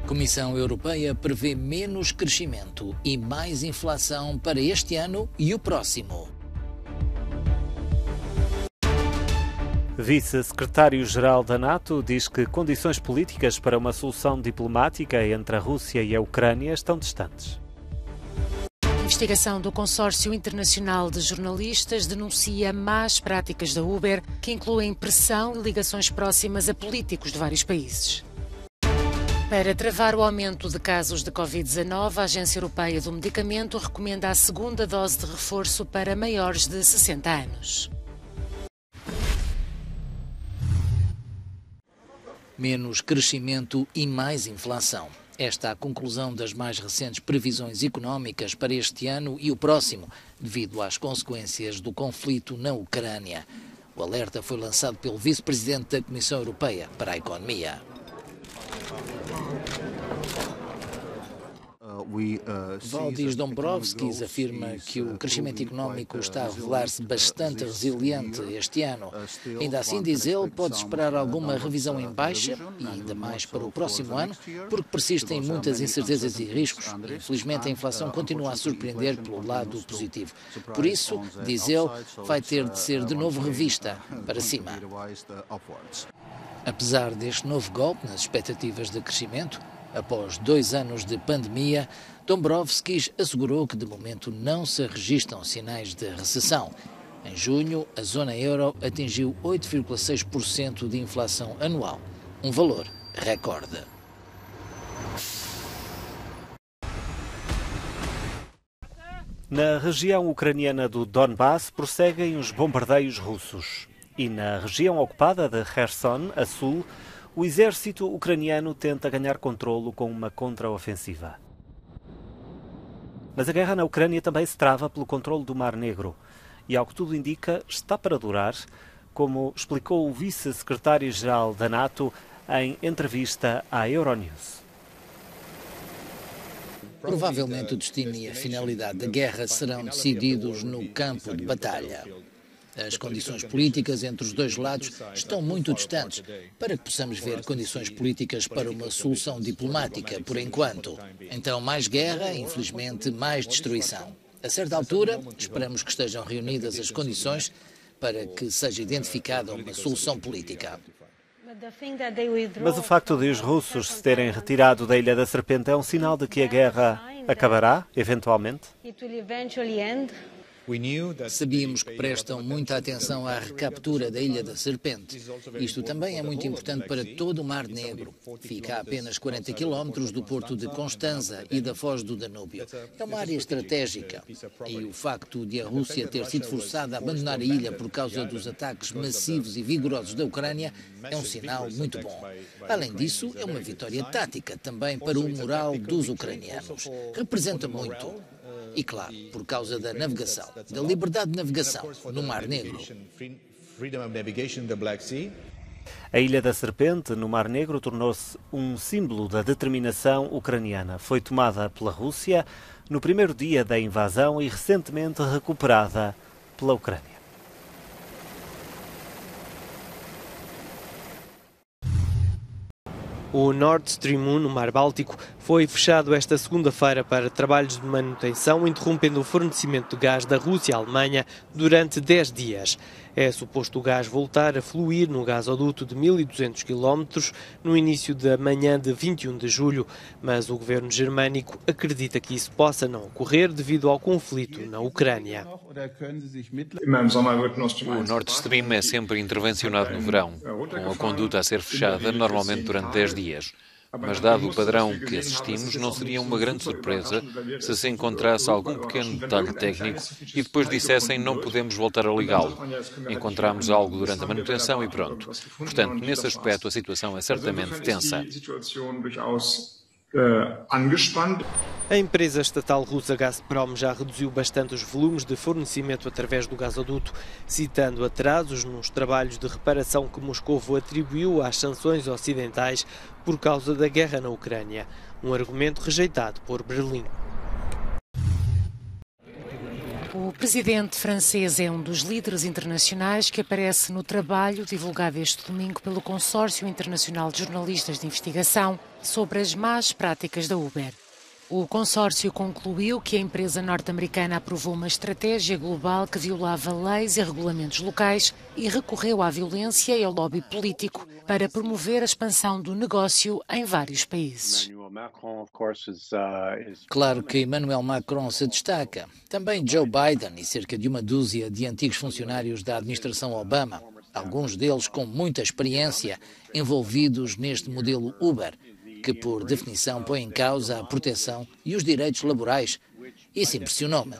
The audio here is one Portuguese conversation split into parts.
A Comissão Europeia prevê menos crescimento e mais inflação para este ano e o próximo. Vice-secretário-geral da NATO diz que condições políticas para uma solução diplomática entre a Rússia e a Ucrânia estão distantes. A investigação do Consórcio Internacional de Jornalistas denuncia más práticas da Uber, que incluem pressão e ligações próximas a políticos de vários países. Para travar o aumento de casos de Covid-19, a Agência Europeia do Medicamento recomenda a segunda dose de reforço para maiores de 60 anos. Menos crescimento e mais inflação. Esta é a conclusão das mais recentes previsões económicas para este ano e o próximo, devido às consequências do conflito na Ucrânia. O alerta foi lançado pelo vice-presidente da Comissão Europeia para a Economia. Valdis Dombrovskis afirma que o crescimento económico está a revelar-se bastante resiliente este ano. Ainda assim, diz ele, pode esperar alguma revisão em baixa, e ainda mais para o próximo ano, porque persistem muitas incertezas e riscos. Infelizmente, a inflação continua a surpreender pelo lado positivo. Por isso, diz ele, vai ter de ser de novo revista para cima. Apesar deste novo golpe nas expectativas de crescimento, após 2 anos de pandemia, Dombrovskis assegurou que de momento não se registram sinais de recessão. Em junho, a zona euro atingiu 8,6% de inflação anual, um valor recorde. Na região ucraniana do Donbass prosseguem os bombardeios russos. E na região ocupada de Kherson, a sul, o exército ucraniano tenta ganhar controlo com uma contraofensiva. Mas a guerra na Ucrânia também se trava pelo controlo do Mar Negro. E, ao que tudo indica, está para durar, como explicou o vice-secretário-geral da NATO em entrevista à Euronews. Provavelmente o destino e a finalidade da guerra serão decididos no campo de batalha. As condições políticas entre os dois lados estão muito distantes para que possamos ver condições políticas para uma solução diplomática, por enquanto. Então, mais guerra, infelizmente, mais destruição. A certa altura, esperamos que estejam reunidas as condições para que seja identificada uma solução política. Mas o facto de os russos se terem retirado da Ilha da Serpente é um sinal de que a guerra acabará, eventualmente? Sabíamos que prestam muita atenção à recaptura da Ilha da Serpente. Isto também é muito importante para todo o Mar Negro. Fica a apenas 40 quilómetros do porto de Constanza e da foz do Danúbio. É uma área estratégica. E o facto de a Rússia ter sido forçada a abandonar a ilha por causa dos ataques massivos e vigorosos da Ucrânia é um sinal muito bom. Além disso, é uma vitória tática também para o moral dos ucranianos. Representa muito. E claro, por causa da navegação, da liberdade de navegação no Mar Negro. A Ilha da Serpente, no Mar Negro, tornou-se um símbolo da determinação ucraniana. Foi tomada pela Rússia no primeiro dia da invasão e recentemente recuperada pela Ucrânia. O Nord Stream 1, no Mar Báltico, foi fechado esta segunda-feira para trabalhos de manutenção, interrompendo o fornecimento de gás da Rússia à Alemanha durante 10 dias. É suposto o gás voltar a fluir no gasoduto de 1.200 km no início da manhã de 21 de julho, mas o governo germânico acredita que isso possa não ocorrer devido ao conflito na Ucrânia. O Nord Stream é sempre intervencionado no verão, com a conduta a ser fechada normalmente durante 10 dias. Mas, dado o padrão que assistimos, não seria uma grande surpresa se encontrasse algum pequeno detalhe técnico e depois dissessem não podemos voltar a ligá-lo. Encontramos algo durante a manutenção e pronto. Portanto, nesse aspecto, a situação é certamente tensa. A empresa estatal russa Gazprom já reduziu bastante os volumes de fornecimento através do gasoduto, citando atrasos nos trabalhos de reparação que Moscovo atribuiu às sanções ocidentais por causa da guerra na Ucrânia, um argumento rejeitado por Berlim. O O presidente francês é um dos líderes internacionais que aparece no trabalho divulgado este domingo pelo Consórcio Internacional de Jornalistas de Investigação sobre as más práticas da Uber. O consórcio concluiu que a empresa norte-americana aprovou uma estratégia global que violava leis e regulamentos locais e recorreu à violência e ao lobby político para promover a expansão do negócio em vários países. Claro que Emmanuel Macron se destaca. Também Joe Biden e cerca de uma dúzia de antigos funcionários da administração Obama, alguns deles com muita experiência, envolvidos neste modelo Uber, que por definição põe em causa a proteção e os direitos laborais. Isso impressionou-me.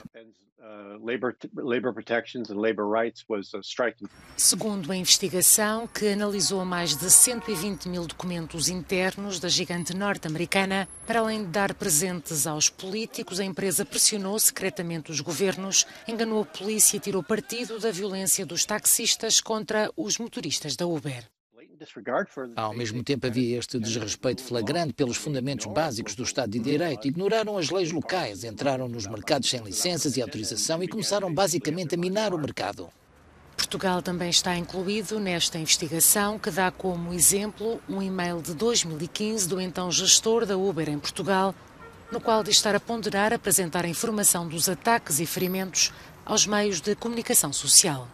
Segundo a investigação, que analisou mais de 120 mil documentos internos da gigante norte-americana, para além de dar presentes aos políticos, a empresa pressionou secretamente os governos, enganou a polícia e tirou partido da violência dos taxistas contra os motoristas da Uber. Ao mesmo tempo havia este desrespeito flagrante pelos fundamentos básicos do Estado de Direito. Ignoraram as leis locais, entraram nos mercados sem licenças e autorização e começaram basicamente a minar o mercado. Portugal também está incluído nesta investigação, que dá como exemplo um e-mail de 2015 do então gestor da Uber em Portugal, no qual diz estar a ponderar apresentar a informação dos ataques e ferimentos aos meios de comunicação social.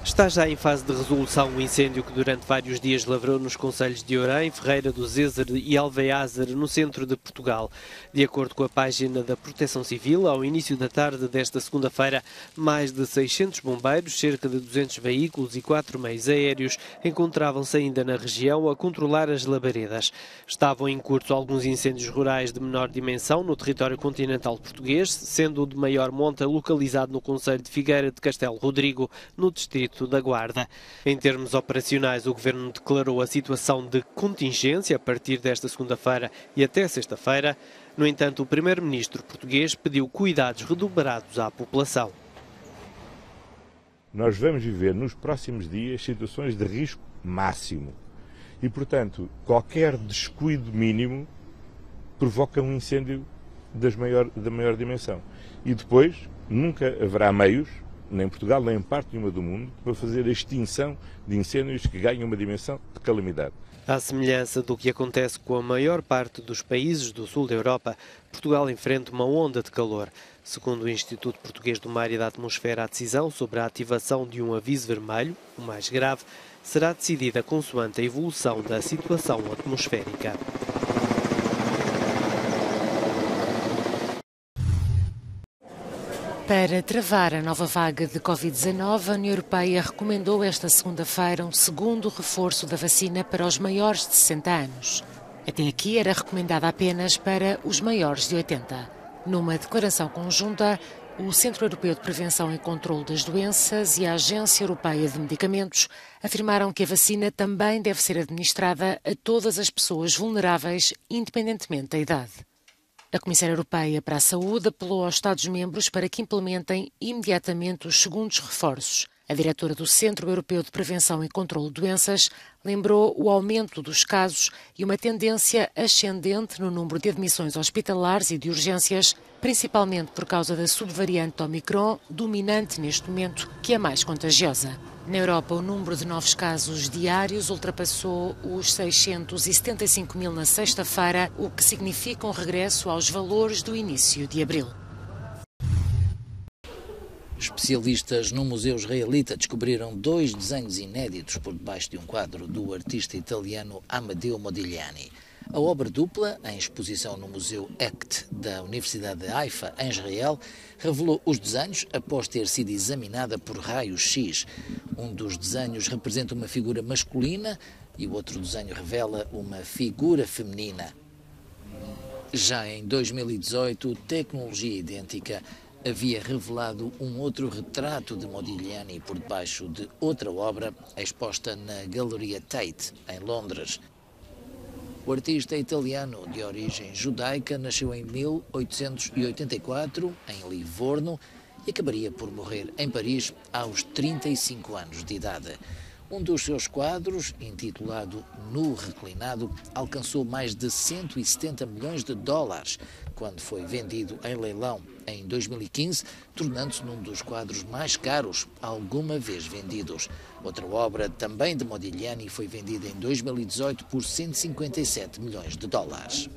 Está já em fase de resolução o incêndio que durante vários dias lavrou nos concelhos de Orém, Ferreira do Zézer e Alveázer, no centro de Portugal. De acordo com a página da Proteção Civil, ao início da tarde desta segunda-feira, mais de 600 bombeiros, cerca de 200 veículos e 4 meios aéreos encontravam-se ainda na região a controlar as labaredas. Estavam em curso alguns incêndios rurais de menor dimensão no território continental português, sendo o de maior monta localizado no concelho de Figueira de Castelo Rodrigo, no distrito da Guarda. Em termos operacionais, o Governo declarou a situação de contingência a partir desta segunda-feira e até sexta-feira. No entanto, o Primeiro-Ministro português pediu cuidados redobrados à população. Nós vamos viver nos próximos dias situações de risco máximo e, portanto, qualquer descuido mínimo provoca um incêndio da maior dimensão. E depois nunca haverá meios, nem em Portugal, nem em parte nenhuma do mundo, para fazer a extinção de incêndios que ganham uma dimensão de calamidade. À semelhança do que acontece com a maior parte dos países do sul da Europa, Portugal enfrenta uma onda de calor. Segundo o Instituto Português do Mar e da Atmosfera, a decisão sobre a ativação de um aviso vermelho, o mais grave, será decidida consoante a evolução da situação atmosférica. Para travar a nova vaga de Covid-19, a União Europeia recomendou esta segunda-feira um segundo reforço da vacina para os maiores de 60 anos. Até aqui era recomendada apenas para os maiores de 80. Numa declaração conjunta, o Centro Europeu de Prevenção e Controlo das Doenças e a Agência Europeia de Medicamentos afirmaram que a vacina também deve ser administrada a todas as pessoas vulneráveis, independentemente da idade. A Comissária Europeia para a Saúde apelou aos Estados-membros para que implementem imediatamente os segundos reforços. A diretora do Centro Europeu de Prevenção e Controlo de Doenças lembrou o aumento dos casos e uma tendência ascendente no número de admissões hospitalares e de urgências, principalmente por causa da subvariante Omicron, dominante neste momento, que é mais contagiosa. Na Europa, o número de novos casos diários ultrapassou os 675 mil na sexta-feira, o que significa um regresso aos valores do início de abril. Especialistas no Museu Israelita descobriram 2 desenhos inéditos por debaixo de um quadro do artista italiano Amadeo Modigliani. A obra dupla, em exposição no Museu ECT da Universidade de Haifa, em Israel, revelou os desenhos após ter sido examinada por raios-x. Um dos desenhos representa uma figura masculina e o outro desenho revela uma figura feminina. Já em 2018, tecnologia idêntica havia revelado um outro retrato de Modigliani por debaixo de outra obra exposta na Galeria Tate, em Londres. O artista italiano de origem judaica nasceu em 1884, em Livorno, e acabaria por morrer em Paris aos 35 anos de idade. Um dos seus quadros, intitulado Nu Reclinado, alcançou mais de 170 milhões de dólares quando foi vendido em leilão em 2015, tornando-se num dos quadros mais caros alguma vez vendidos. Outra obra, também de Modigliani, foi vendida em 2018 por 157 milhões de dólares.